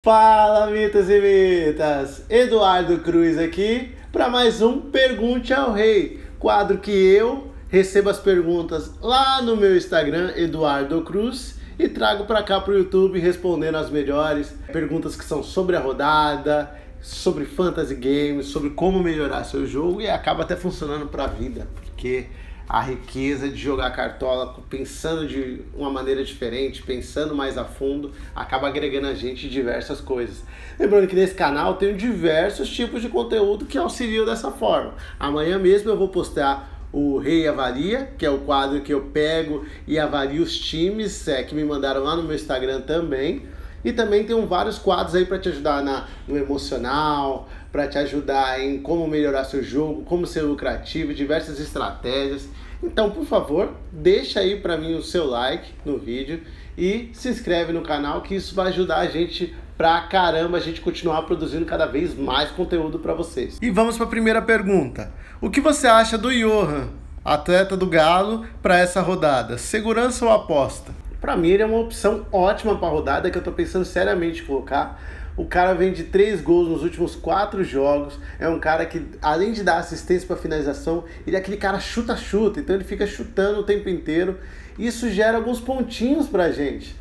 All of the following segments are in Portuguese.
Fala, mitos e mitas! Eduardo Cruz aqui para mais um Pergunte ao Rei, quadro que eu recebo as perguntas lá no meu Instagram, Eduardo Cruz, e trago para cá para o YouTube respondendo as melhores perguntas que são sobre a rodada, sobre fantasy games, sobre como melhorar seu jogo, e acaba até funcionando para a vida, porque a riqueza de jogar cartola pensando de uma maneira diferente, pensando mais a fundo, acaba agregando a gente diversas coisas. Lembrando que nesse canal tem diversos tipos de conteúdo que auxiliam dessa forma. Amanhã mesmo eu vou postar o Rei Avalia, que é o quadro que eu pego e avalio os times que me mandaram lá no meu Instagram também. E também tem vários quadros aí para te ajudar no emocional, para te ajudar em como melhorar seu jogo, como ser lucrativo, diversas estratégias. Então, por favor, deixa aí para mim o seu like no vídeo e se inscreve no canal, que isso vai ajudar a gente pra caramba a gente continuar produzindo cada vez mais conteúdo para vocês. E vamos para a primeira pergunta. O que você acha do Johan, atleta do Galo, para essa rodada? Segurança ou aposta? Para mim ele é uma opção ótima para a rodada que eu tô pensando seriamente em colocar. O cara vem de 3 gols nos últimos 4 jogos, é um cara que, além de dar assistência para finalização, ele é aquele cara chuta-chuta, então ele fica chutando o tempo inteiro. Isso gera alguns pontinhos pra gente,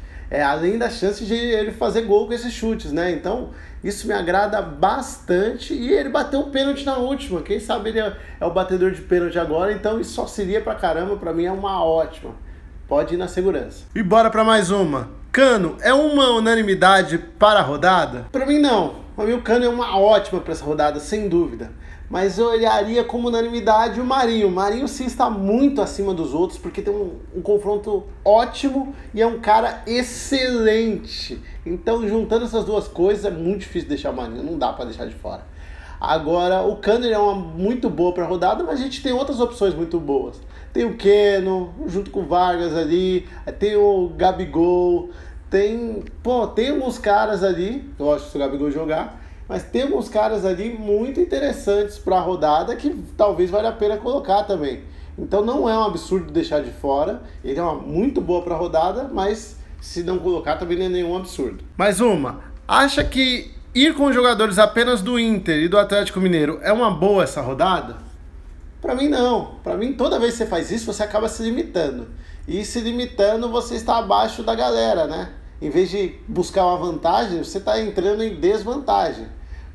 além da chance de ele fazer gol com esses chutes, né? Então isso me agrada bastante, e ele bateu um pênalti na última, quem sabe ele é o batedor de pênalti agora, então isso auxilia pra caramba, pra mim é uma ótima. Pode ir na segurança. E bora para mais uma. Cano é uma unanimidade para a rodada? Para mim não. Para mim o Cano é uma ótima para essa rodada, sem dúvida. Mas eu olharia como unanimidade o Marinho. O Marinho sim está muito acima dos outros, porque tem um confronto ótimo e é um cara excelente. Então, juntando essas duas coisas, é muito difícil deixar o Marinho. Não dá para deixar de fora. Agora, o Cano é uma muito boa para a rodada, mas a gente tem outras opções muito boas. Tem o Keno, junto com o Vargas ali, tem o Gabigol, tem alguns caras ali, eu gosto se o Gabigol jogar, mas tem alguns caras ali muito interessantes para a rodada que talvez valha a pena colocar também. Então não é um absurdo deixar de fora, ele é uma muito boa para a rodada, mas se não colocar também não é nenhum absurdo. Mais uma, acha que ir com jogadores apenas do Inter e do Atlético Mineiro é uma boa essa rodada? Para mim não. Para mim, toda vez que você faz isso, você acaba se limitando. E se limitando, você está abaixo da galera, né? Em vez de buscar uma vantagem, você está entrando em desvantagem.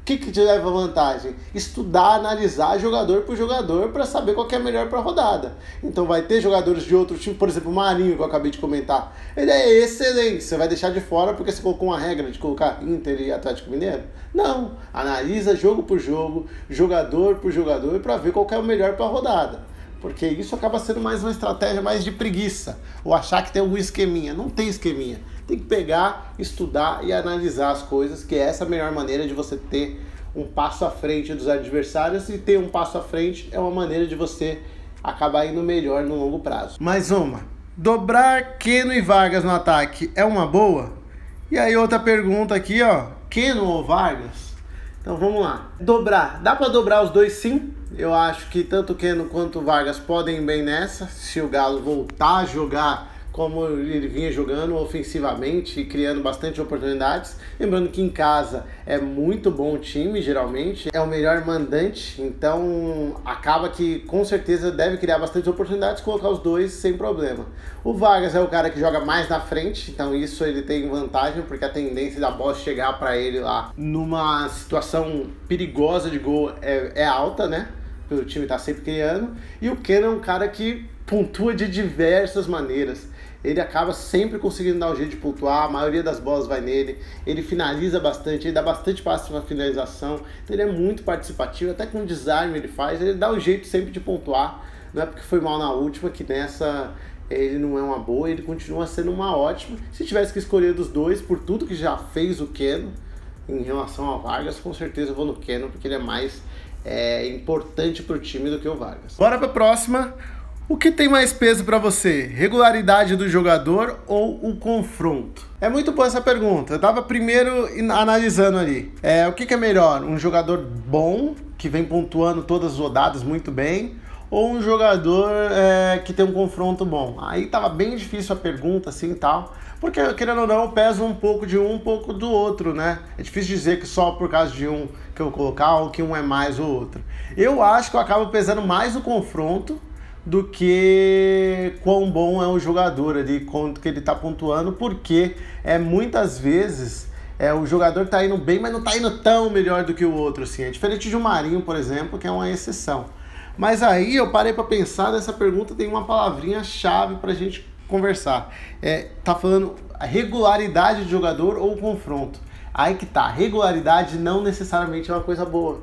O que te leva a vantagem? Estudar, analisar jogador por jogador para saber qual que é melhor para a rodada. Então vai ter jogadores de outro time, por exemplo, o Marinho, que eu acabei de comentar. Ele é excelente, você vai deixar de fora porque você colocou uma regra de colocar Inter e Atlético Mineiro? Não, analisa jogo por jogo, jogador por jogador, para ver qual que é o melhor para a rodada. Porque isso acaba sendo mais uma estratégia mais de preguiça, ou achar que tem algum esqueminha. Não tem esqueminha. Tem que pegar, estudar e analisar as coisas, que essa é a melhor maneira de você ter um passo à frente dos adversários, e ter um passo à frente é uma maneira de você acabar indo melhor no longo prazo. Mais uma. Dobrar Keno e Vargas no ataque é uma boa? E aí outra pergunta aqui, ó. Keno ou Vargas? Então vamos lá. Dobrar. Dá para dobrar os dois sim. Eu acho que tanto o Keno quanto o Vargas podem ir bem nessa, se o Galo voltar a jogar como ele vinha jogando ofensivamente e criando bastante oportunidades. Lembrando que em casa é muito bom o time, geralmente é o melhor mandante, então acaba que com certeza deve criar bastante oportunidades, colocar os dois sem problema. O Vargas é o cara que joga mais na frente, então isso ele tem vantagem, porque a tendência da bola chegar para ele lá numa situação perigosa de gol é alta, né? O time tá sempre criando. E o Keno é um cara que pontua de diversas maneiras. Ele acaba sempre conseguindo dar um jeito de pontuar, a maioria das bolas vai nele, ele finaliza bastante, ele dá bastante passe para finalização, então ele é muito participativo, até com o desarme ele faz, ele dá um jeito sempre de pontuar. Não é porque foi mal na última que nessa ele não é uma boa, ele continua sendo uma ótima. Se tivesse que escolher dos dois, por tudo que já fez o Keno em relação ao Vargas, com certeza eu vou no Keno, porque ele é mais importante para o time do que o Vargas. Bora para a próxima. O que tem mais peso para você? Regularidade do jogador ou o confronto? É muito boa essa pergunta. Eu estava primeiro analisando ali. O que é melhor? Um jogador bom, que vem pontuando todas as rodadas muito bem, ou um jogador que tem um confronto bom? Aí tava bem difícil a pergunta assim e tal, porque querendo ou não eu peso um pouco de um pouco do outro, né? É difícil dizer que só por causa de um que eu vou colocar ou que um é mais ou outro. Eu acho que eu acabo pesando mais o confronto do que quão bom é o jogador ali, quanto que ele tá pontuando, porque muitas vezes o jogador tá indo bem, mas não tá indo tão melhor do que o outro, assim. É diferente de um Marinho, por exemplo, que é uma exceção. Mas aí eu parei para pensar, nessa pergunta tem uma palavrinha-chave pra gente conversar. Tá falando a regularidade de jogador ou confronto. Aí que tá, regularidade não necessariamente é uma coisa boa.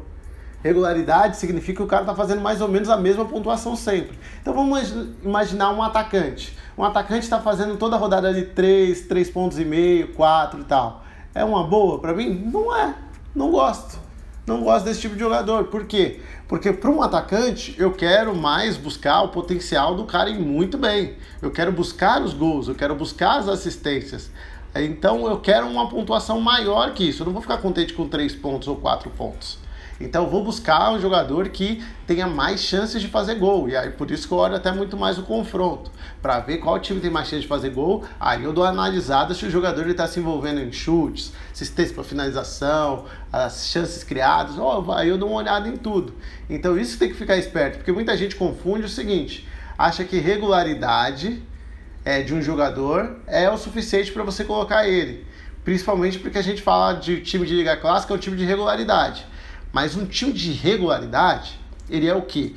Regularidade significa que o cara tá fazendo mais ou menos a mesma pontuação sempre. Então vamos imaginar um atacante. Um atacante está fazendo toda a rodada de 3 pontos e meio, 4 e tal. É uma boa para mim? Não é. Não gosto. Não gosto desse tipo de jogador. Por quê? Porque para um atacante eu quero mais buscar o potencial do cara ir muito bem. Eu quero buscar os gols, eu quero buscar as assistências. Então eu quero uma pontuação maior que isso. Eu não vou ficar contente com 3 pontos ou 4 pontos. Então eu vou buscar um jogador que tenha mais chances de fazer gol. E aí por isso que eu olho até muito mais o confronto. Para ver qual time tem mais chance de fazer gol, aí eu dou uma analisada se o jogador está se envolvendo em chutes, assistência para finalização, as chances criadas. Aí eu dou uma olhada em tudo. Então isso tem que ficar esperto, porque muita gente confunde o seguinte: acha que regularidade de um jogador é o suficiente para você colocar ele. Principalmente porque a gente fala de time de liga clássica, é um time de regularidade. Mas um time de regularidade, ele é o quê?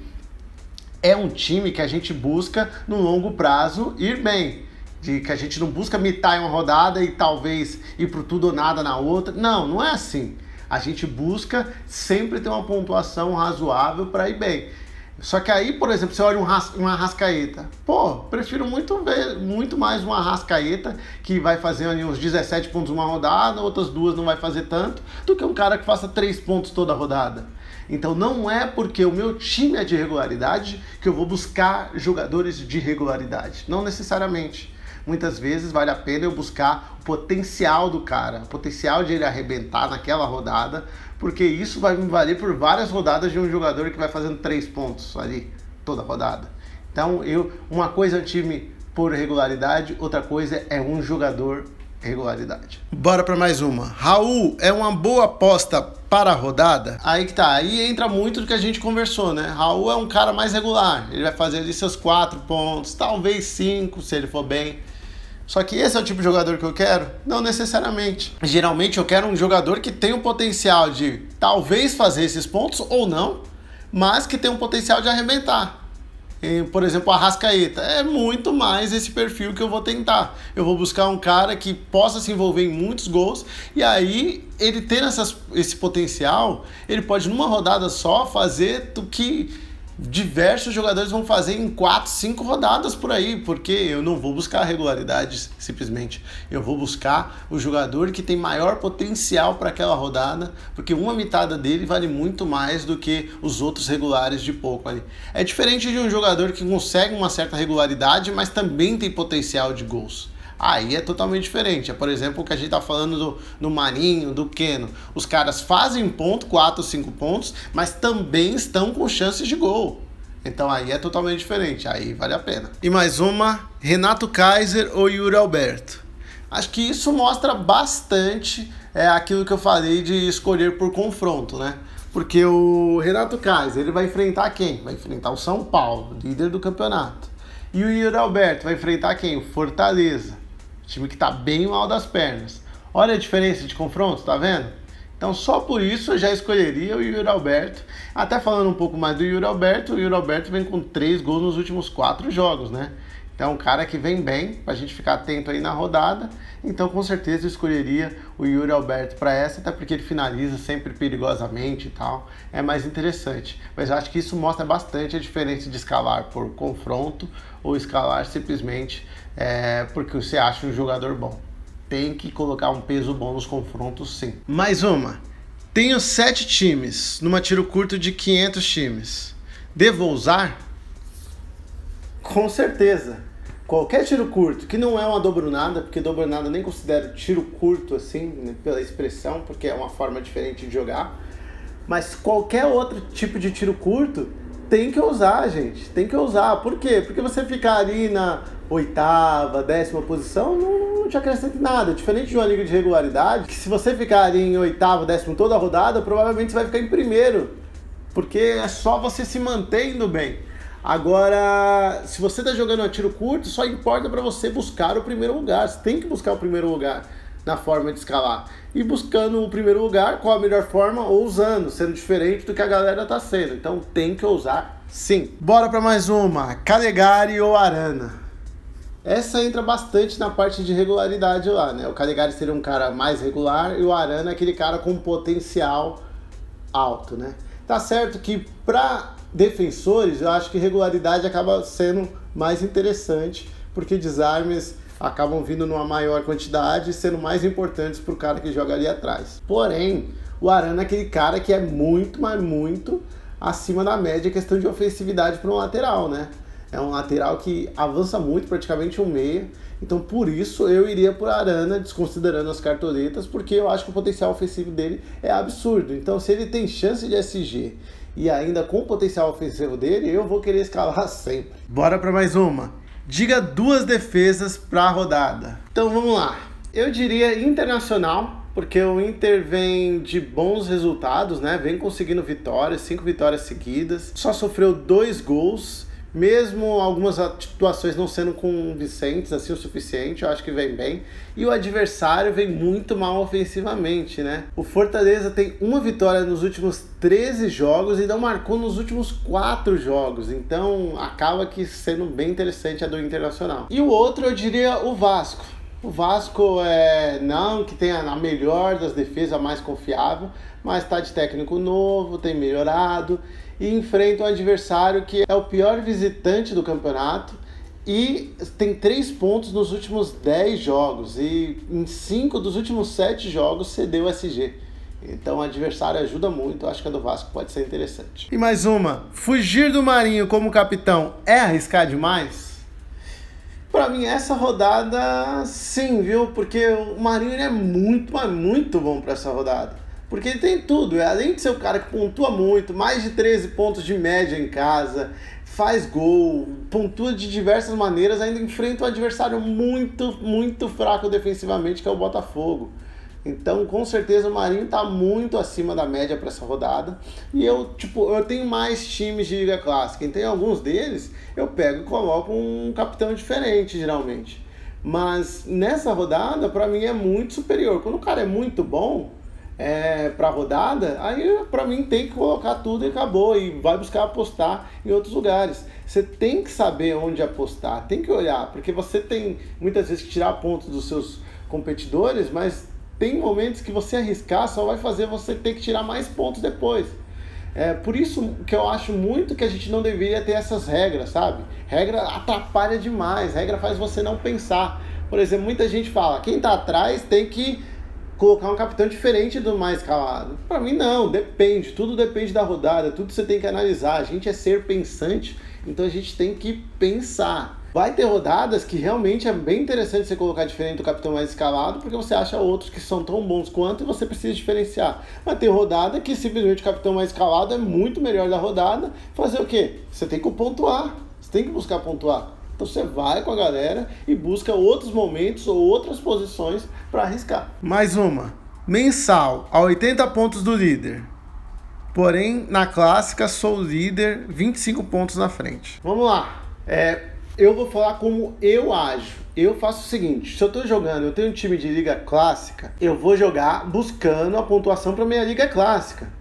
É um time que a gente busca no longo prazo ir bem. Que a gente não busca mitar em uma rodada e talvez ir pro tudo ou nada na outra. Não, não é assim. A gente busca sempre ter uma pontuação razoável para ir bem. Só que aí, por exemplo, você olha um Arrascaeta. Prefiro muito mais um Arrascaeta que vai fazer ali uns 17 pontos uma rodada, outras 2 não vai fazer tanto, do que um cara que faça 3 pontos toda a rodada. Então não é porque o meu time é de regularidade que eu vou buscar jogadores de regularidade. Não necessariamente. Muitas vezes vale a pena eu buscar o potencial do cara, o potencial de ele arrebentar naquela rodada, porque isso vai me valer por várias rodadas de um jogador que vai fazendo 3 pontos ali, toda rodada. Então, uma coisa é um time por regularidade, outra coisa é um jogador regularidade. Bora para mais uma. Raul é uma boa aposta para a rodada? Aí que tá, aí entra muito do que a gente conversou, né? Raul é um cara mais regular, ele vai fazer ali seus 4 pontos, talvez 5 se ele for bem. Só que esse é o tipo de jogador que eu quero? Não necessariamente. Geralmente eu quero um jogador que tem o potencial de talvez fazer esses pontos ou não, mas que tem um potencial de arrebentar. Por exemplo, o Arrascaeta. É muito mais esse perfil que eu vou tentar. Eu vou buscar um cara que possa se envolver em muitos gols e aí ele tendo esse potencial, ele pode numa rodada só fazer do que diversos jogadores vão fazer em 4, 5 rodadas por aí, porque eu não vou buscar regularidade simplesmente, eu vou buscar o jogador que tem maior potencial para aquela rodada, porque uma mitada dele vale muito mais do que os outros regulares de pouco ali. É diferente de um jogador que consegue uma certa regularidade, mas também tem potencial de gols. Aí é totalmente diferente. Por exemplo, o que a gente tá falando do Marinho, do Keno. Os caras fazem ponto, 4 ou 5 pontos, mas também estão com chances de gol. Então aí é totalmente diferente, aí vale a pena. E mais uma, Renato Kaiser ou Yuri Alberto? Acho que isso mostra bastante aquilo que eu falei de escolher por confronto, né? Porque o Renato Kaiser, ele vai enfrentar quem? Vai enfrentar o São Paulo, líder do campeonato. E o Yuri Alberto vai enfrentar quem? O Fortaleza. Time que tá bem mal das pernas. Olha a diferença de confronto, tá vendo? Então só por isso eu já escolheria o Yuri Alberto. Até falando um pouco mais do Yuri Alberto, o Yuri Alberto vem com 3 gols nos últimos 4 jogos, né? Então é um cara que vem bem, pra gente ficar atento aí na rodada. Então com certeza eu escolheria o Yuri Alberto para essa, até porque ele finaliza sempre perigosamente e tal. É mais interessante. Mas eu acho que isso mostra bastante a diferença de escalar por confronto ou escalar simplesmente porque você acha um jogador bom. Tem que colocar um peso bom nos confrontos, sim. Mais uma. Tenho 7 times numa tiro curto de 500 times. Devo usar? Com certeza. Qualquer tiro curto, que não é uma dobronada, porque dobronada eu nem considero tiro curto assim, né, pela expressão, porque é uma forma diferente de jogar. Mas qualquer outro tipo de tiro curto tem que ousar, gente. Tem que ousar. Por quê? Porque você ficar ali na 8ª, 10ª posição não te acrescenta em nada. Diferente de uma liga de regularidade, que se você ficar ali em 8º, 10º toda a rodada, provavelmente você vai ficar em primeiro. Porque é só você se mantendo bem. Agora, se você está jogando a tiro curto, só importa para você buscar o primeiro lugar. Você tem que buscar o primeiro lugar na forma de escalar. E buscando o primeiro lugar, qual a melhor forma? Ousando, sendo diferente do que a galera tá sendo. Então tem que ousar sim. Bora para mais uma. Calegari ou Arana? Essa entra bastante na parte de regularidade lá, né? O Calegari seria um cara mais regular e o Arana é aquele cara com potencial alto, né? Tá certo que para defensores eu acho que regularidade acaba sendo mais interessante, porque desarmes acabam vindo numa maior quantidade e sendo mais importantes para o cara que joga ali atrás. Porém, o Arana é aquele cara que é muito, mas muito acima da média em questão de ofensividade para um lateral, né? É um lateral que avança muito, praticamente um meia. Então, por isso, eu iria por Arana, desconsiderando as cartoletas, porque eu acho que o potencial ofensivo dele é absurdo. Então, se ele tem chance de SG e ainda com o potencial ofensivo dele, eu vou querer escalar sempre. Bora para mais uma. Diga 2 defesas para a rodada. Então vamos lá. Eu diria Internacional, porque o Inter vem de bons resultados, né? Vem conseguindo vitórias, 5 vitórias seguidas. Só sofreu 2 gols, mesmo algumas situações não sendo convincentes assim o suficiente, eu acho que vem bem. E o adversário vem muito mal ofensivamente, né? O Fortaleza tem uma vitória nos últimos 13 jogos e não marcou nos últimos 4 jogos. Então acaba que sendo bem interessante a do Internacional. E o outro eu diria o Vasco. O Vasco não que tenha a melhor das defesas, a mais confiável, mas está de técnico novo, tem melhorado e enfrenta um adversário que é o pior visitante do campeonato e tem 3 pontos nos últimos 10 jogos e em 5 dos últimos 7 jogos cedeu o SG. Então o adversário ajuda muito, eu acho que a do Vasco pode ser interessante. E mais uma, fugir do Marinho como capitão é arriscar demais? Pra mim essa rodada sim, viu? Porque o Marinho ele é muito, mas muito bom pra essa rodada. Porque ele tem tudo, além de ser o cara que pontua muito, mais de 13 pontos de média em casa, faz gol, pontua de diversas maneiras, ainda enfrenta um adversário muito, muito fraco defensivamente, que é o Botafogo. Então, com certeza, o Marinho está muito acima da média para essa rodada. E eu tenho mais times de Liga Clássica. Então, em alguns deles, eu pego e coloco um capitão diferente, geralmente. Mas, nessa rodada, para mim, é muito superior. Quando o cara é muito bom para a rodada, aí, para mim, tem que colocar tudo e acabou. E vai buscar apostar em outros lugares. Você tem que saber onde apostar, tem que olhar. Porque você tem, muitas vezes, que tirar pontos dos seus competidores, mas tem momentos que você arriscar só vai fazer você ter que tirar mais pontos depois. Por isso que eu acho muito que a gente não deveria ter essas regras, sabe? Regra atrapalha demais, regra faz você não pensar. Por exemplo, muita gente fala, quem tá atrás tem que colocar um capitão diferente do mais escalado. Para mim não, depende, tudo depende da rodada, tudo você tem que analisar. A gente é ser pensante, então a gente tem que pensar. Vai ter rodadas que realmente é bem interessante você colocar diferente do capitão mais escalado, porque você acha outros que são tão bons quanto e você precisa diferenciar. Mas tem rodada que simplesmente o capitão mais escalado é muito melhor da rodada. Fazer o quê? Você tem que pontuar, você tem que buscar pontuar. Então você vai com a galera e busca outros momentos ou outras posições para arriscar. Mais uma. Mensal, a 80 pontos do líder. Porém, na clássica, sou o líder 25 pontos na frente. Vamos lá. Eu vou falar como eu ajo. Eu faço o seguinte, se eu tô jogando, eu tenho um time de liga clássica, eu vou jogar buscando a pontuação para minha liga clássica.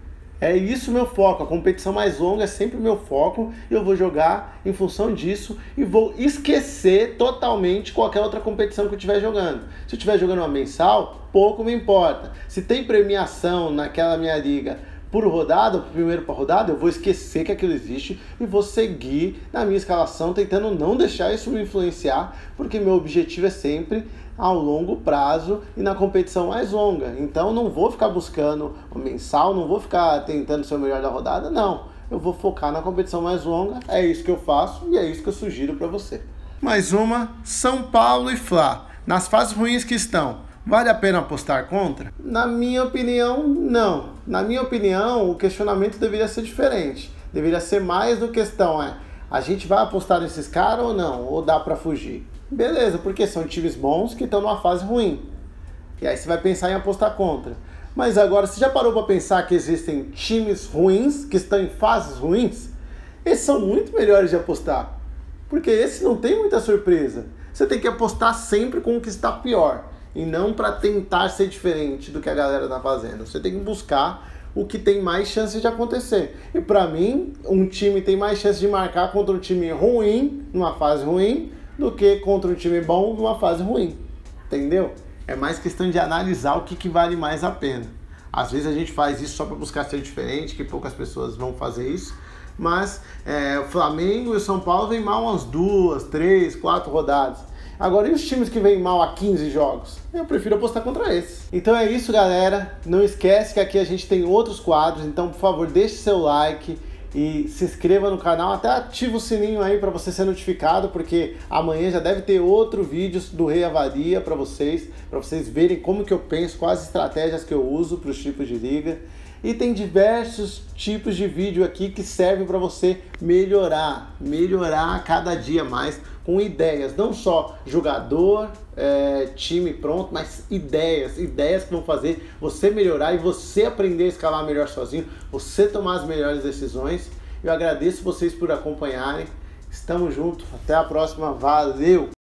É isso o meu foco, a competição mais longa é sempre o meu foco, e eu vou jogar em função disso e vou esquecer totalmente qualquer outra competição que eu estiver jogando. Se eu estiver jogando uma mensal, pouco me importa. Se tem premiação naquela minha liga por rodada, primeiro para rodada, eu vou esquecer que aquilo existe e vou seguir na minha escalação, tentando não deixar isso me influenciar, porque meu objetivo é sempre ao longo prazo e na competição mais longa. Então não vou ficar buscando o mensal, não vou ficar tentando ser o melhor da rodada, não. Eu vou focar na competição mais longa, é isso que eu faço e é isso que eu sugiro para você. Mais uma, São Paulo e Fla. Nas fases ruins que estão, vale a pena apostar contra? Na minha opinião, não. Na minha opinião, o questionamento deveria ser diferente. Deveria ser mais do questão, a gente vai apostar nesses caras ou não? Ou dá pra fugir? Beleza, porque são times bons que estão numa fase ruim. E aí você vai pensar em apostar contra. Mas agora, você já parou para pensar que existem times ruins, que estão em fases ruins? Esses são muito melhores de apostar. Porque esse não tem muita surpresa. Você tem que apostar sempre com o que está pior. E não para tentar ser diferente do que a galera está fazendo. Você tem que buscar o que tem mais chance de acontecer. E para mim, um time tem mais chance de marcar contra um time ruim, numa fase ruim, do que contra um time bom, numa fase ruim. Entendeu? É mais questão de analisar o que vale mais a pena. Às vezes a gente faz isso só para buscar ser diferente, que poucas pessoas vão fazer isso. Mas o Flamengo e o São Paulo vêm mal umas 2, 3, 4 rodadas. Agora, e os times que vêm mal há 15 jogos? Eu prefiro apostar contra esses. Então é isso, galera. Não esquece que aqui a gente tem outros quadros. Então, por favor, deixe seu like e se inscreva no canal, até ativa o sininho aí para você ser notificado, porque amanhã já deve ter outro vídeo do Rei Avaria para vocês verem como que eu penso, quais estratégias que eu uso para os tipos de liga. E tem diversos tipos de vídeo aqui que servem para você melhorar cada dia mais com ideias, não só jogador, time pronto, mas ideias que vão fazer você melhorar e você aprender a escalar melhor sozinho, você tomar as melhores decisões. Eu agradeço vocês por acompanharem, estamos juntos, até a próxima, valeu!